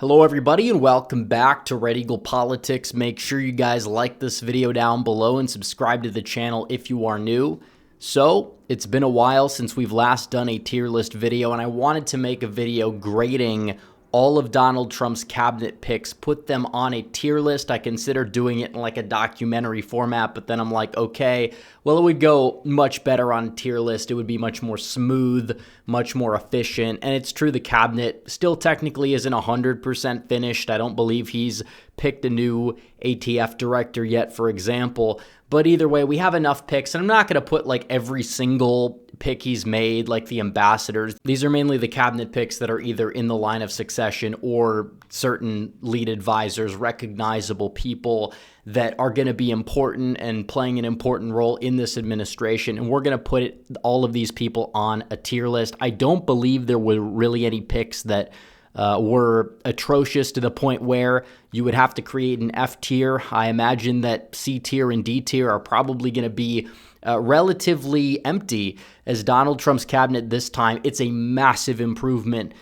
Hello everybody and welcome back to Red Eagle Politics. Make sure you guys like this video down below and subscribe to the channel if you are new. So, it's been a while since we've last done a tier list video, and I wanted to make a video grading all of Donald Trump's cabinet picks, put them on a tier list. I considered doing it in like a documentary format, but then I'm like, okay, well, it would go much better on a tier list. It would be much more smooth, much more efficient. And it's true, the cabinet still technically isn't 100% finished. I don't believe he's picked a new ATF director yet, for example. But either way, we have enough picks, and I'm not going to put like every single pick he's made, like the ambassadors. These are mainly the cabinet picks that are either in the line of succession or certain lead advisors, recognizable people that are going to be important and playing an important role in this administration. And we're going to put all of these people on a tier list. I don't believe there were really any picks that were atrocious to the point where you would have to create an F tier. I imagine that C tier and D tier are probably going to be relatively empty, as Donald Trump's cabinet this time, it's a massive improvement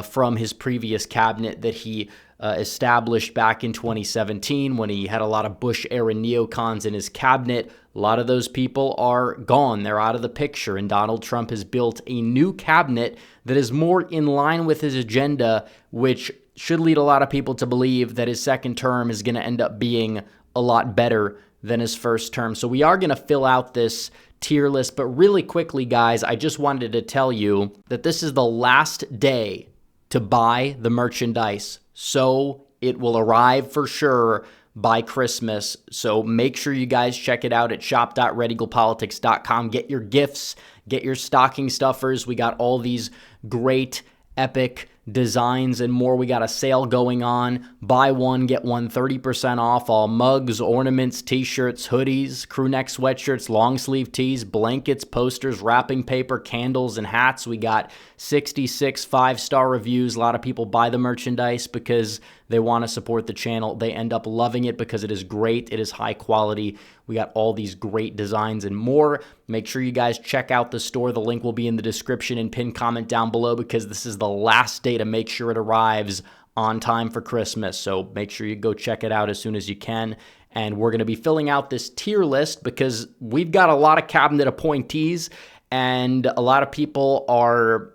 from his previous cabinet that he established back in 2017 when he had a lot of Bush-era neocons in his cabinet. A lot of those people are gone. They're out of the picture, and Donald Trump has built a new cabinet that is more in line with his agenda, which should lead a lot of people to believe that his second term is going to end up being a lot better than his first term. So we are going to fill out this tier list, but really quickly, guys, I just wanted to tell you that this is the last day to buy the merchandise. So it will arrive for sure by Christmas. So make sure you guys check it out at shop.redeaglepolitics.com. Get your gifts, get your stocking stuffers. We got all these great, epic designs and more. We got a sale going on. Buy one, get one 30% off. All mugs, ornaments, t-shirts, hoodies, crew neck sweatshirts, long sleeve tees, blankets, posters, wrapping paper, candles, and hats. We got 66 5-star reviews. A lot of people buy the merchandise because they want to support the channel. They end up loving it because it is great. It is high quality. We got all these great designs and more. Make sure you guys check out the store. The link will be in the description and pinned comment down below, because this is the last day to make sure it arrives on time for Christmas. So make sure you go check it out as soon as you can. And we're going to be filling out this tier list because we've got a lot of cabinet appointees, and a lot of people are,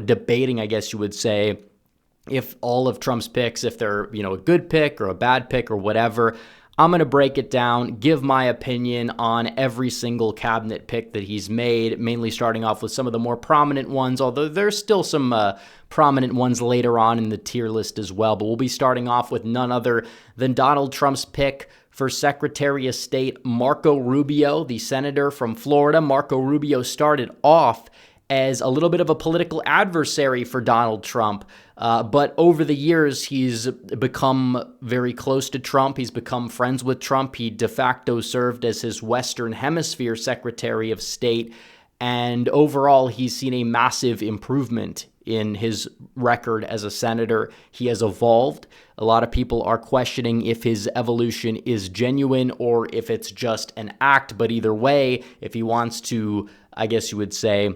debating, I guess you would say, if all of Trump's picks, if they're, a good pick or a bad pick or whatever. I'm going to break it down, give my opinion on every single cabinet pick that he's made, mainly starting off with some of the more prominent ones, although there's still some prominent ones later on in the tier list as well. But we'll be starting off with none other than Donald Trump's pick for Secretary of State, Marco Rubio, the senator from Florida. Marco Rubio started off as a little bit of a political adversary for Donald Trump. But over the years, he's become very close to Trump. He's become friends with Trump. He de facto served as his Western Hemisphere Secretary of State. And overall, he's seen a massive improvement in his record as a senator. He has evolved. A lot of people are questioning if his evolution is genuine or if it's just an act. But either way, if he wants to, I guess you would say,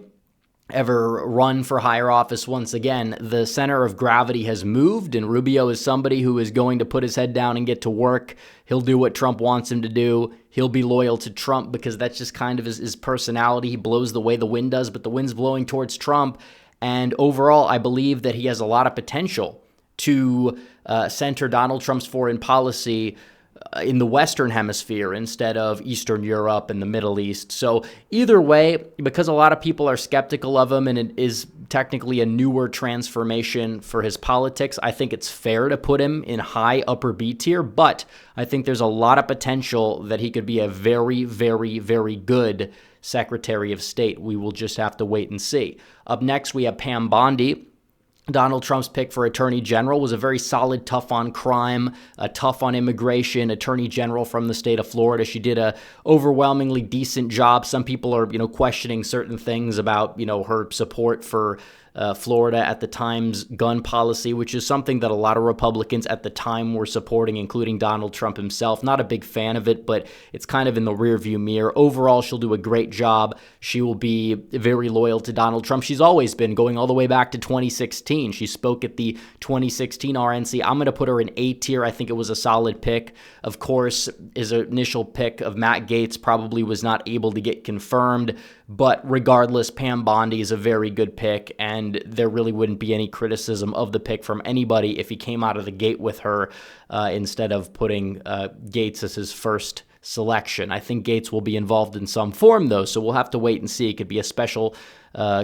ever run for higher office once again, the center of gravity has moved, and Rubio is somebody who is going to put his head down and get to work. He'll do what Trump wants him to do. He'll be loyal to Trump because that's just kind of his personality. He blows the way the wind does, but the wind's blowing towards Trump. And overall, I believe that he has a lot of potential to center Donald Trump's foreign policy in the Western Hemisphere instead of Eastern Europe and the Middle East. So either way, because a lot of people are skeptical of him and it is technically a newer transformation for his politics, I think it's fair to put him in high upper B tier, but I think there's a lot of potential that he could be a very, very, very good Secretary of State. We will just have to wait and see. Up next, we have Pam Bondi. Donald Trump's pick for Attorney General was a very solid, tough on crime, tough on immigration Attorney General from the state of Florida. She did a overwhelmingly decent job. Some people are, questioning certain things about, her support for Florida at the time's gun policy, which is something that a lot of Republicans at the time were supporting, including Donald Trump himself. Not a big fan of it, but it's kind of in the rearview mirror. Overall, she'll do a great job. She will be very loyal to Donald Trump. She's always been, going all the way back to 2016. She spoke at the 2016 RNC. I'm going to put her in A tier. I think it was a solid pick. Of course, his initial pick of Matt Gaetz probably was not able to get confirmed, but regardless, Pam Bondi is a very good pick, and there really wouldn't be any criticism of the pick from anybody if he came out of the gate with her instead of putting Gaetz as his first selection. I think Gaetz will be involved in some form, though, so we'll have to wait and see. It could be a special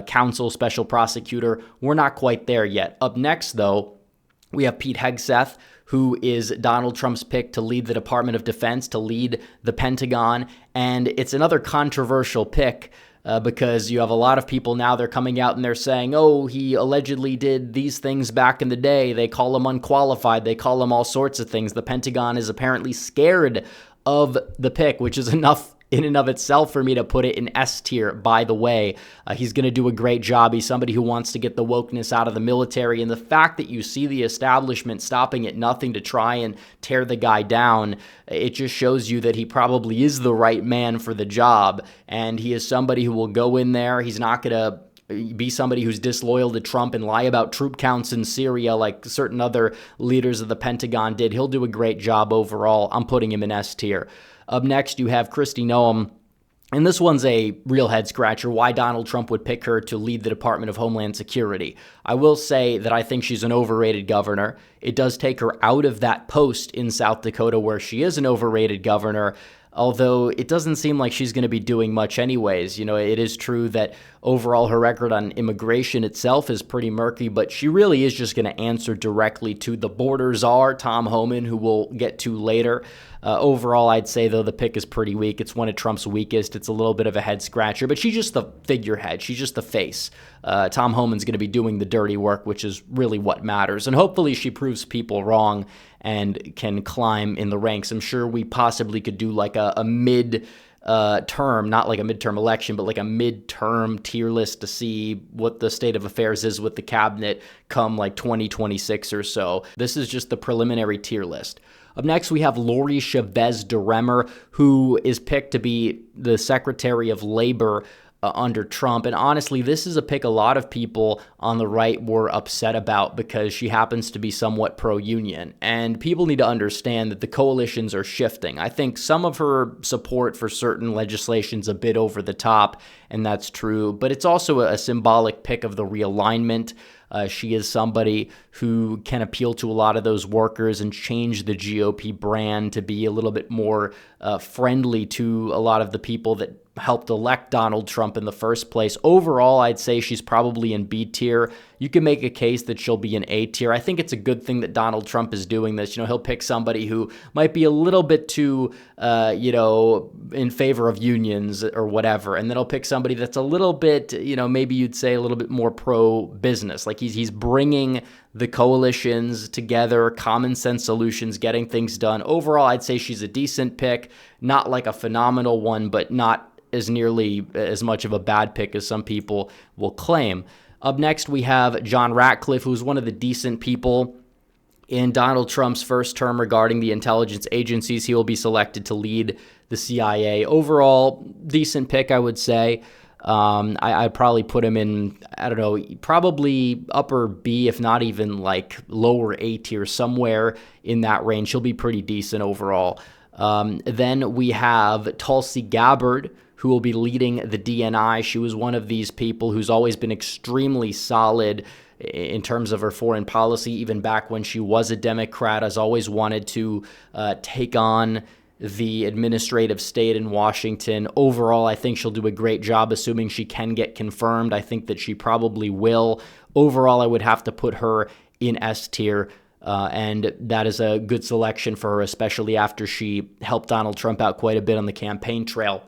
counsel, special prosecutor. We're not quite there yet. Up next, though, we have Pete Hegseth, who is Donald Trump's pick to lead the Department of Defense, to lead the Pentagon, and it's another controversial pick because you have a lot of people now, they're coming out and they're saying, oh, he allegedly did these things back in the day. They call him unqualified. They call him all sorts of things. The Pentagon is apparently scared of the pick, which is enough in and of itself for me to put it in S tier, by the way. He's going to do a great job. He's somebody who wants to get the wokeness out of the military, and the fact that you see the establishment stopping at nothing to try and tear the guy down, it just shows you that he probably is the right man for the job, and he is somebody who will go in there. He's not going to be somebody who's disloyal to Trump and lie about troop counts in Syria like certain other leaders of the Pentagon did. He'll do a great job overall. I'm putting him in S tier. Up next, you have Kristi Noem, and this one's a real head-scratcher, why Donald Trump would pick her to lead the Department of Homeland Security. I will say that I think she's an overrated governor. It does take her out of that post in South Dakota where she is an overrated governor, although it doesn't seem like she's going to be doing much anyways. You know, it is true that overall her record on immigration itself is pretty murky, but she really is just going to answer directly to the border czar, Tom Homan, who we'll get to later. Overall, I'd say, though, the pick is pretty weak. It's one of Trump's weakest. It's a little bit of a head-scratcher, but she's just the figurehead. She's just the face. Tom Homan's going to be doing the dirty work, which is really what matters. And hopefully she proves people wrong and can climb in the ranks. I'm sure we possibly could do like a mid-term, not like a midterm election, but like a mid-term tier list to see what the state of affairs is with the cabinet come like 2026 or so. This is just the preliminary tier list. Up next, we have Lori Chavez DeRemer, who is picked to be the Secretary of Labor under Trump. And honestly, this is a pick a lot of people on the right were upset about because she happens to be somewhat pro-union. And people need to understand that the coalitions are shifting. I think some of her support for certain legislation's a bit over the top, and that's true. But it's also a symbolic pick of the realignment. She is somebody who can appeal to a lot of those workers and change the GOP brand to be a little bit more friendly to a lot of the people that helped elect Donald Trump in the first place. Overall, I'd say she's probably in B tier. You can make a case that she'll be in A tier. I think it's a good thing that Donald Trump is doing this. You know, he'll pick somebody who might be a little bit too, in favor of unions or whatever, and then he'll pick somebody that's a little bit, maybe you'd say a little bit more pro-business. Like he's bringing the coalitions together, common sense solutions, getting things done. Overall, I'd say she's a decent pick, not like a phenomenal one, but not as nearly as much of a bad pick as some people will claim. Up next, we have John Ratcliffe, who's one of the decent people in Donald Trump's first term regarding the intelligence agencies. He will be selected to lead the CIA. Overall, decent pick, I would say. I'd probably put him in, probably upper B, if not even like lower A tier, somewhere in that range. He'll be pretty decent overall. Then we have Tulsi Gabbard, who will be leading the DNI. She was one of these people who's always been extremely solid in terms of her foreign policy, even back when she was a Democrat, has always wanted to take on the administrative state in Washington. Overall, I think she'll do a great job, assuming she can get confirmed. I think that she probably will. Overall, I would have to put her in S tier. And that is a good selection for her, especially after she helped Donald Trump out quite a bit on the campaign trail.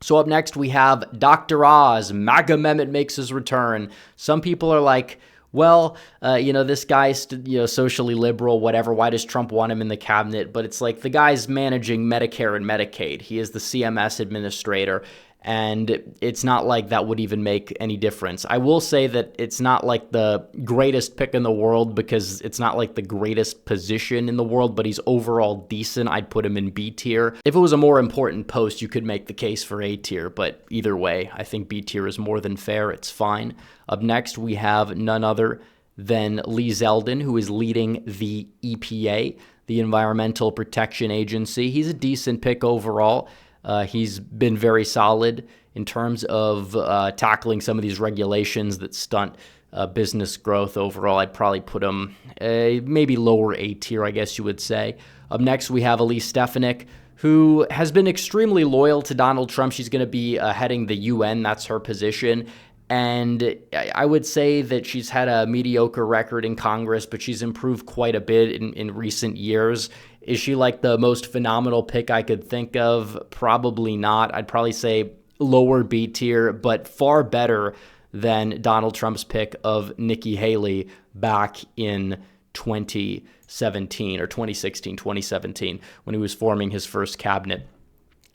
So up next, we have Dr. Oz. MAGA Mehmet makes his return. Some people are like, well, this guy's, socially liberal, whatever. Why does Trump want him in the cabinet? But it's like the guy's managing Medicare and Medicaid. He is the CMS administrator. And it's not like that would even make any difference. I will say that it's not like the greatest pick in the world because it's not like the greatest position in the world, but he's overall decent. I'd put him in B tier. If it was a more important post, you could make the case for A tier, but either way, I think B tier is more than fair. It's fine. Up next, we have none other than Lee Zeldin, who is leading the EPA, the Environmental Protection Agency. He's a decent pick overall. He's been very solid in terms of tackling some of these regulations that stunt business growth overall. I'd probably put him maybe lower A tier, I guess you would say. Up next, we have Elise Stefanik, who has been extremely loyal to Donald Trump. She's going to be heading the UN. That's her position. And I would say that she's had a mediocre record in Congress, but she's improved quite a bit in recent years. Is she like the most phenomenal pick I could think of? Probably not. I'd probably say lower B tier, but far better than Donald Trump's pick of Nikki Haley back in 2017 or 2016, 2017, when he was forming his first cabinet.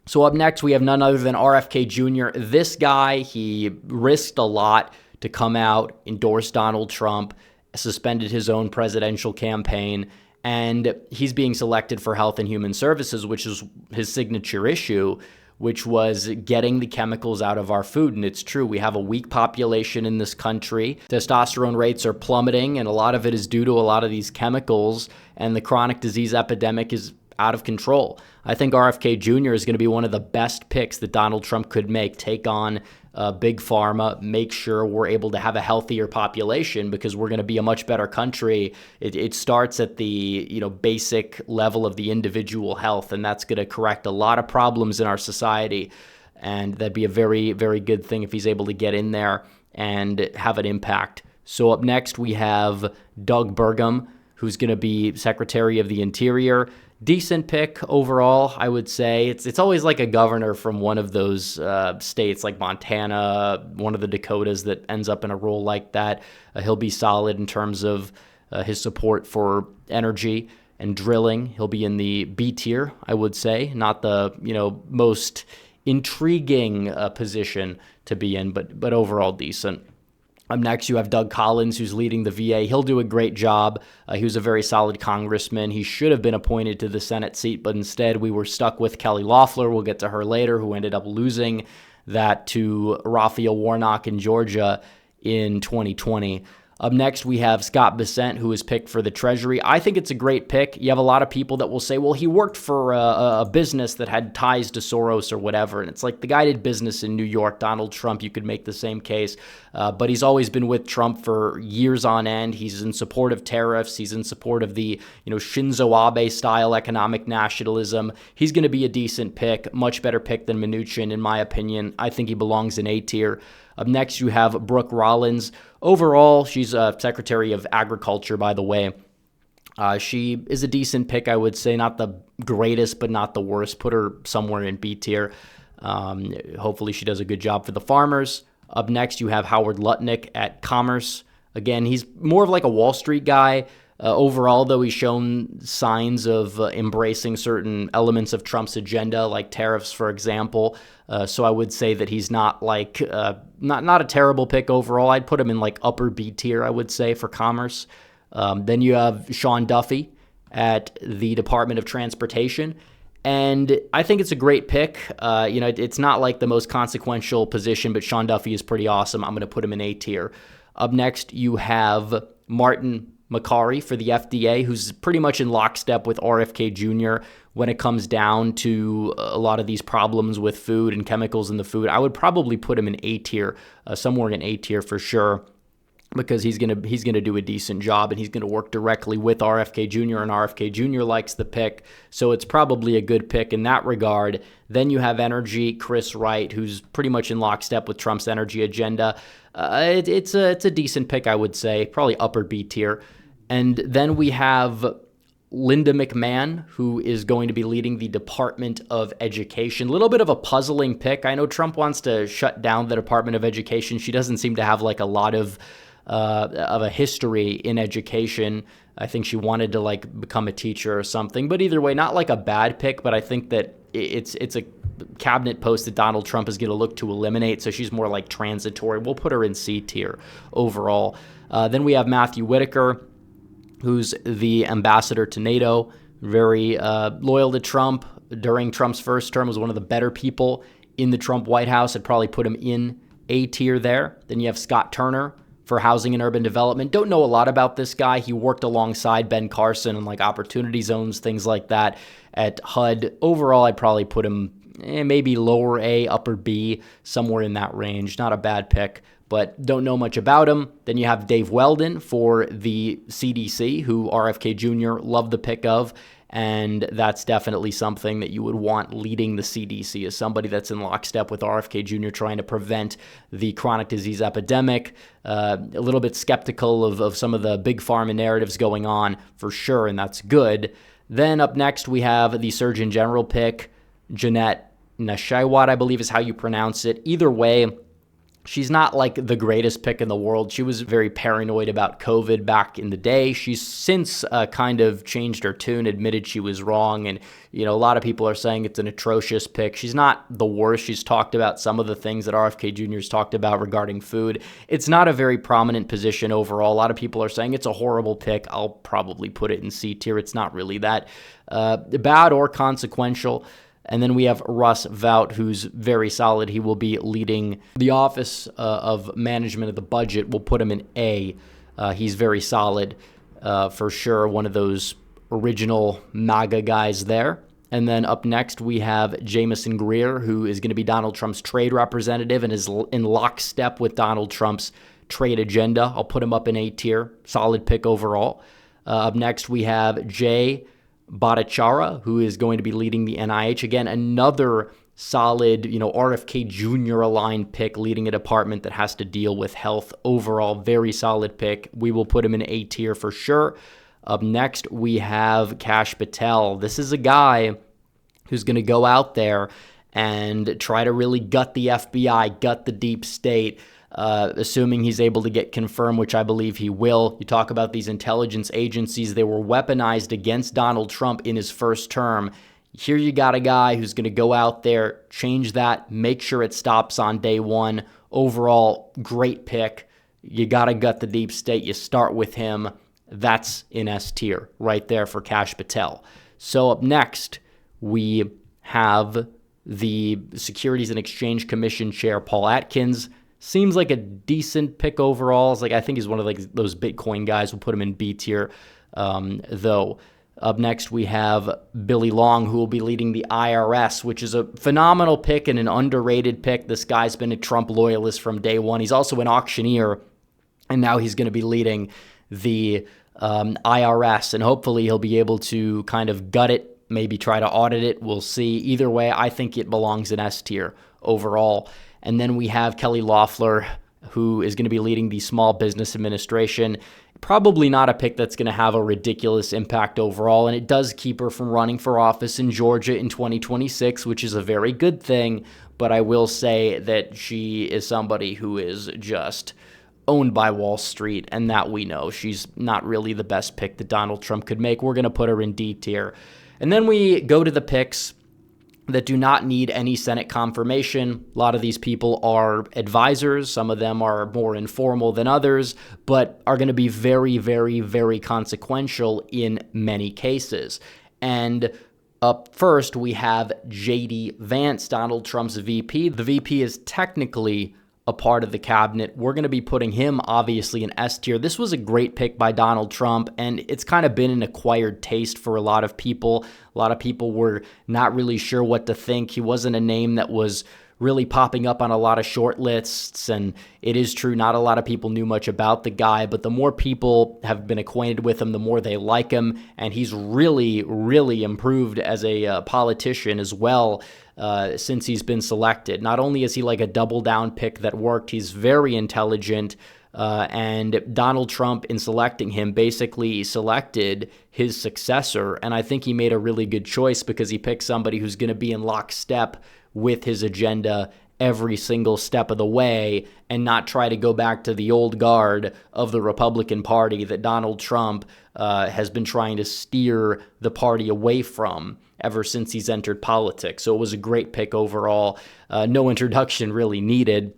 So up next, we have none other than RFK Jr. This guy, he risked a lot to come out, endorse Donald Trump, suspended his own presidential campaign, and he's being selected for Health and Human Services, which is his signature issue, which was getting the chemicals out of our food. And it's true, we have a weak population in this country. Testosterone rates are plummeting, and a lot of it is due to a lot of these chemicals, and the chronic disease epidemic is out of control. I think RFK Jr. is going to be one of the best picks that Donald Trump could make, take on big pharma, make sure we're able to have a healthier population because we're going to be a much better country. It starts at the basic level of the individual health, and that's going to correct a lot of problems in our society. And that'd be a very, very good thing if he's able to get in there and have an impact. So up next, we have Doug Burgum, who's going to be Secretary of the Interior. Decent pick overall, I would say. It's always like a governor from one of those states like Montana, one of the Dakotas that ends up in a role like that. He'll be solid in terms of his support for energy and drilling. He'll be in the B tier, I would say. Not the most intriguing position to be in, but overall decent. Up next, you have Doug Collins, who's leading the VA. He'll do a great job. He was a very solid congressman. He should have been appointed to the Senate seat, but instead we were stuck with Kelly Loeffler. We'll get to her later, who ended up losing that to Raphael Warnock in Georgia in 2020. Up next, we have Scott Bessent, who is picked for the Treasury. I think it's a great pick. You have a lot of people that will say, well, he worked for a business that had ties to Soros or whatever. And it's like the guy did business in New York. Donald Trump, you could make the same case. But he's always been with Trump for years on end. He's in support of tariffs. He's in support of the Shinzo Abe-style economic nationalism. He's going to be a decent pick, much better pick than Mnuchin, in my opinion. I think he belongs in A tier. Up next, you have Brooke Rollins. Overall, she's Secretary of Agriculture, by the way. She is a decent pick, I would say. Not the greatest, but not the worst. Put her somewhere in B tier. Hopefully, she does a good job for the farmers. Up next, you have Howard Lutnick at Commerce. Again, he's more of like a Wall Street guy. Overall, though, he's shown signs of embracing certain elements of Trump's agenda, like tariffs, for example. So I would say that he's not like not a terrible pick overall. I'd put him in like upper B tier, I would say, for Commerce. Then you have Sean Duffy at the Department of Transportation. And I think it's a great pick. It's not like the most consequential position, but Sean Duffy is pretty awesome. I'm going to put him in A tier. Up next, you have Martin Makary for the FDA, who's pretty much in lockstep with RFK Jr. when it comes down to a lot of these problems with food and chemicals in the food. I would probably put him in A tier, somewhere in A tier for sure, because he's gonna do a decent job, and he's gonna work directly with RFK Jr., and RFK Jr. likes the pick, so it's probably a good pick in that regard. Then you have energy, Chris Wright, who's pretty much in lockstep with Trump's energy agenda. It's a decent pick, I would say, probably upper B tier. And then we have Linda McMahon, who is going to be leading the Department of Education. A little bit of a puzzling pick. I know Trump wants to shut down the Department of Education. She doesn't seem to have like a lot of a history in education. I think she wanted to like become a teacher or something. But either way, not like a bad pick, but I think that it's a cabinet post that Donald Trump is going to look to eliminate, so she's more like transitory. We'll put her in C tier overall. Then we have Matthew Whitaker, who's the ambassador to NATO, very loyal to Trump. During Trump's first term, was one of the better people in the Trump White House. I'd probably put him in A tier there. Then you have Scott Turner for housing and urban development. Don't know a lot about this guy. He worked alongside Ben Carson on like opportunity zones, things like that at HUD. Overall, I'd probably put him maybe lower A, upper B, somewhere in that range. Not a bad pick, but don't know much about him. Then you have Dave Weldon for the CDC, who RFK Jr. loved the pick of, and that's definitely something that you would want leading the CDC, as somebody that's in lockstep with RFK Jr. trying to prevent the chronic disease epidemic. A little bit skeptical of some of the big pharma narratives going on for sure, and that's good. Then up next, we have the Surgeon General pick, Jeanette Nashaiwat, I believe is how you pronounce it. Either way, she's not like the greatest pick in the world. She was very paranoid about COVID back in the day. She's since kind of changed her tune, admitted she was wrong. And, you know, a lot of people are saying it's an atrocious pick. She's not the worst. She's talked about some of the things that RFK Jr. has talked about regarding food. It's not a very prominent position overall. A lot of people are saying it's a horrible pick. I'll probably put it in C tier. It's not really that bad or consequential. And then we have Russ Vought, who's very solid. He will be leading the Office of Management of the Budget. We'll put him in A. He's very solid for sure. One of those original MAGA guys there. And then up next, we have Jamieson Greer, who is going to be Donald Trump's trade representative and is in lockstep with Donald Trump's trade agenda. I'll put him up in A tier. Solid pick overall. Up next, we have Jay Bhattacharya, who is going to be leading the NIH. Again, another solid, RFK Jr. aligned pick, leading a department that has to deal with health. Overall, very solid pick. We will put him in A tier for sure. Up next, we have Kash Patel. This is a guy who's going to go out there and try to really gut the FBI, gut the deep state, assuming he's able to get confirmed, which I believe he will. You talk about these intelligence agencies, they were weaponized against Donald Trump in his first term. Here you got a guy who's going to go out there, change that, make sure it stops on day one. Overall, great pick. You got to gut the deep state. You start with him. That's in S tier right there for Kash Patel. So up next, we have the Securities and Exchange Commission Chair Paul Atkins. Seems like a decent pick overall. I think he's one of those Bitcoin guys. We'll put him in B tier, though. Up next, we have Billy Long, who will be leading the IRS, which is a phenomenal pick and an underrated pick. This guy's been a Trump loyalist from day one. He's also an auctioneer, and now he's going to be leading the IRS, and hopefully he'll be able to kind of gut it, maybe try to audit it. We'll see. Either way, I think it belongs in S tier overall. And then we have Kelly Loeffler, who is going to be leading the Small Business Administration. Probably not a pick that's going to have a ridiculous impact overall, and it does keep her from running for office in Georgia in 2026, which is a very good thing. But I will say that she is somebody who is just owned by Wall Street, and that we know. She's not really the best pick that Donald Trump could make. We're going to put her in D tier. And then we go to the picks that do not need any Senate confirmation. A lot of these people are advisors. Some of them are more informal than others, but are going to be very, very, very consequential in many cases. And up first, we have J.D. Vance, Donald Trump's VP. The VP is technically a part of the cabinet. We're going to be putting him obviously in S tier. This was a great pick by Donald Trump, and it's kind of been an acquired taste for a lot of people. A lot of people were not really sure what to think. He wasn't a name that was really popping up on a lot of short lists, and it is true, not a lot of people knew much about the guy, but the more people have been acquainted with him, the more they like him, and he's really, really improved as a politician as well since he's been selected. Not only is he like a double-down pick that worked, he's very intelligent, and Donald Trump, in selecting him, basically selected his successor, and I think he made a really good choice because he picked somebody who's going to be in lockstep with his agenda every single step of the way and not try to go back to the old guard of the Republican Party that Donald Trump has been trying to steer the party away from ever since he's entered politics. So it was a great pick overall. No introduction really needed.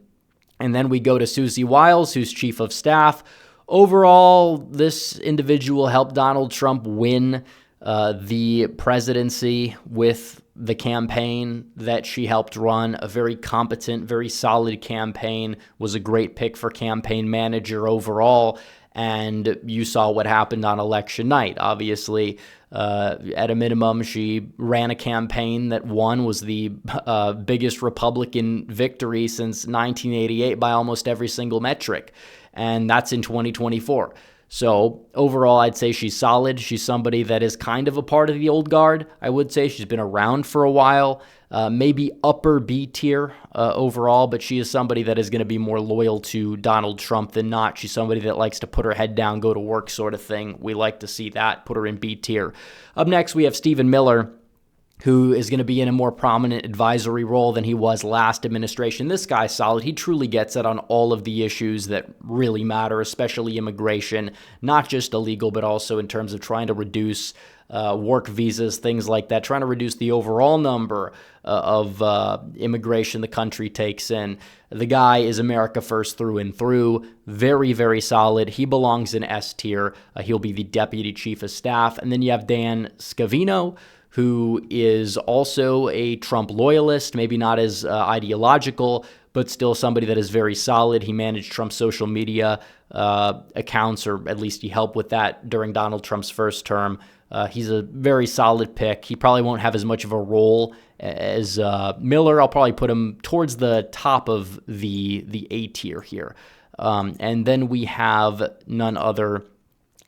And then we go to Susie Wiles, who's chief of staff. Overall, this individual helped Donald Trump win the presidency with the campaign that she helped run. A very competent, very solid campaign. Was a great pick for campaign manager overall. And you saw what happened on election night. Obviously, at a minimum, she ran a campaign that won, was the biggest Republican victory since 1988 by almost every single metric. And that's in 2024. So overall, I'd say she's solid. She's somebody that is kind of a part of the old guard. I would say she's been around for a while, maybe upper B tier overall, but she is somebody that is going to be more loyal to Donald Trump than not. She's somebody that likes to put her head down, go to work sort of thing. We like to see that, put her in B tier. Up next, we have Stephen Miller, who is going to be in a more prominent advisory role than he was last administration. This guy's solid. He truly gets it on all of the issues that really matter, especially immigration, not just illegal, but also in terms of trying to reduce work visas, things like that, trying to reduce the overall number of immigration the country takes in. The guy is America First through and through. Very, very solid. He belongs in S tier. He'll be the deputy chief of staff. And then you have Dan Scavino, who is also a Trump loyalist, maybe not as ideological, but still somebody that is very solid. He managed Trump's social media accounts, or at least he helped with that during Donald Trump's first term. He's a very solid pick. He probably won't have as much of a role as Miller. I'll probably put him towards the top of the A tier here. And then we have none other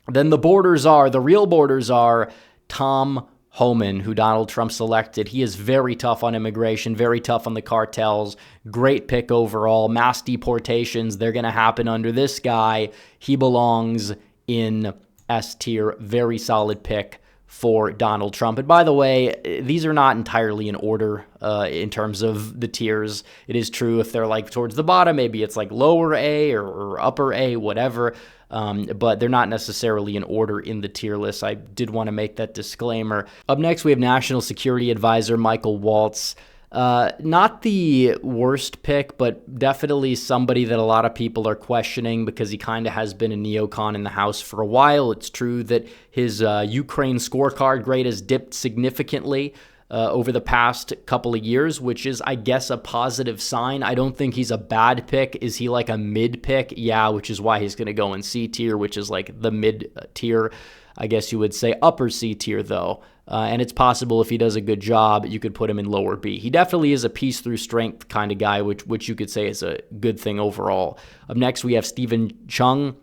than the real borders are Tom Homan, who Donald Trump selected. He is very tough on immigration, very tough on the cartels. Great pick overall. Mass deportations, they're going to happen under this guy. He belongs in S tier. Very solid pick for Donald Trump. And by the way, these are not entirely in order in terms of the tiers. It is true if they're like towards the bottom, maybe it's like lower A or upper A, whatever. But they're not necessarily in order in the tier list. I did want to make that disclaimer. Up next, we have National Security Advisor Michael Waltz. Not the worst pick, but definitely somebody that a lot of people are questioning because he kind of has been a neocon in the House for a while. It's true that his Ukraine scorecard grade has dipped significantly over the past couple of years, which is, I guess, a positive sign. I don't think he's a bad pick. Is he like a mid pick? Yeah, which is why he's going to go in C tier, which is like the mid tier. I guess you would say upper C tier, though. And it's possible if he does a good job, you could put him in lower B. He definitely is a peace through strength kind of guy, which you could say is a good thing overall. Up next, we have Stephen Chung,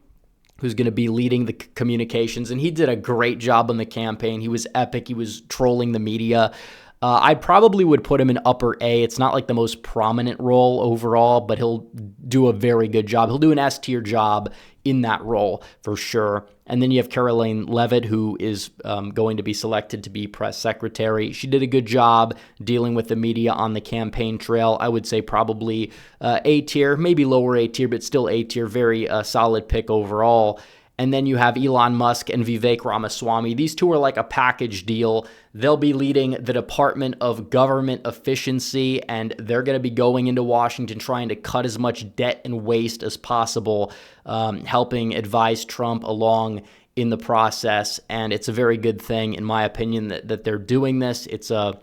who's going to be leading the communications, and he did a great job on the campaign. He was epic. He was trolling the media. I probably would put him in upper A. It's not like the most prominent role overall, but he'll do a very good job. He'll do an S tier job in that role for sure. And then you have Caroline Leavitt, who is going to be selected to be press secretary. She did a good job dealing with the media on the campaign trail. I would say probably A tier, maybe lower A tier, but still A tier. Very solid pick overall. And then you have Elon Musk and Vivek Ramaswamy. These two are like a package deal. They'll be leading the Department of Government Efficiency, and they're going to be going into Washington trying to cut as much debt and waste as possible, helping advise Trump along in the process. And it's a very good thing, in my opinion, that they're doing this. It's a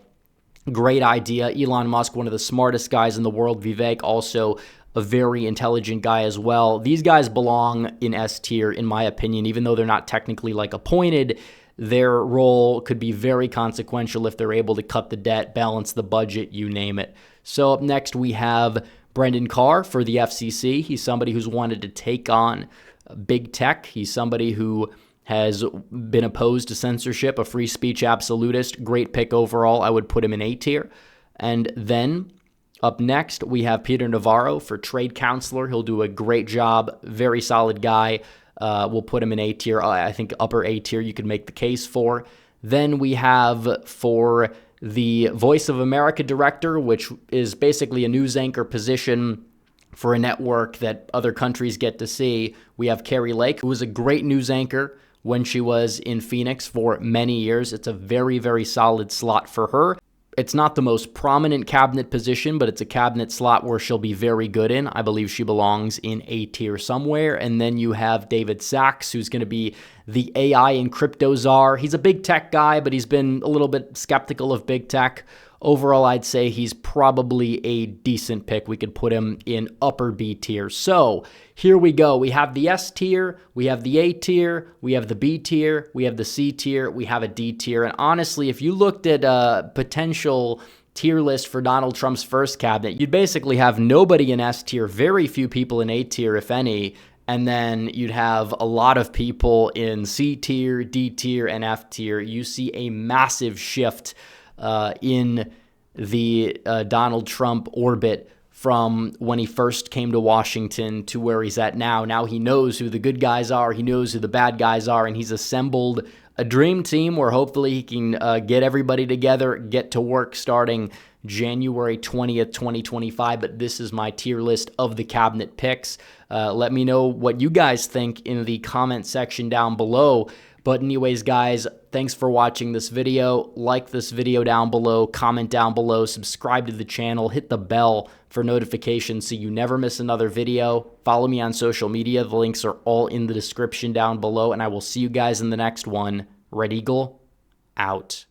great idea. Elon Musk, one of the smartest guys in the world. Vivek, also a very intelligent guy as well. These guys belong in S tier, in my opinion, even though they're not technically like appointed. Their role could be very consequential if they're able to cut the debt, balance the budget, you name it. So up next, we have Brendan Carr for the FCC. He's somebody who's wanted to take on big tech. He's somebody who has been opposed to censorship, a free speech absolutist. Great pick overall. I would put him in A tier. And then up next, we have Peter Navarro for trade counselor. He'll do a great job. Very solid guy. We'll put him in A tier. I think upper A tier you could make the case for. Then we have for the Voice of America director, which is basically a news anchor position for a network that other countries get to see. We have Carrie Lake, who was a great news anchor when she was in Phoenix for many years. It's a very, very solid slot for her. It's not the most prominent cabinet position, but it's a cabinet slot where she'll be very good in. I believe she belongs in A tier somewhere. And then you have David Sachs, who's going to be the AI and crypto czar. He's a big tech guy, but he's been a little bit skeptical of big tech. Overall, I'd say he's probably a decent pick. We could put him in upper B tier. So here we go. We have the S tier, we have the A tier, we have the B tier, we have the C tier, we have a D tier. And honestly, if you looked at a potential tier list for Donald Trump's first cabinet, you'd basically have nobody in S tier, very few people in A tier, if any. And then you'd have a lot of people in C tier, D tier, and F tier. You see a massive shift in the Donald Trump orbit from when he first came to Washington to where he's at now. Now he knows who the good guys are, he knows who the bad guys are, and he's assembled a dream team where hopefully he can get everybody together, get to work starting January 20th, 2025. But this is my tier list of the cabinet picks. Let me know what you guys think in the comment section down below. But anyways, guys, thanks for watching this video. Like this video down below, comment down below, subscribe to the channel, hit the bell for notifications so you never miss another video. Follow me on social media. The links are all in the description down below, and I will see you guys in the next one. Red Eagle, out.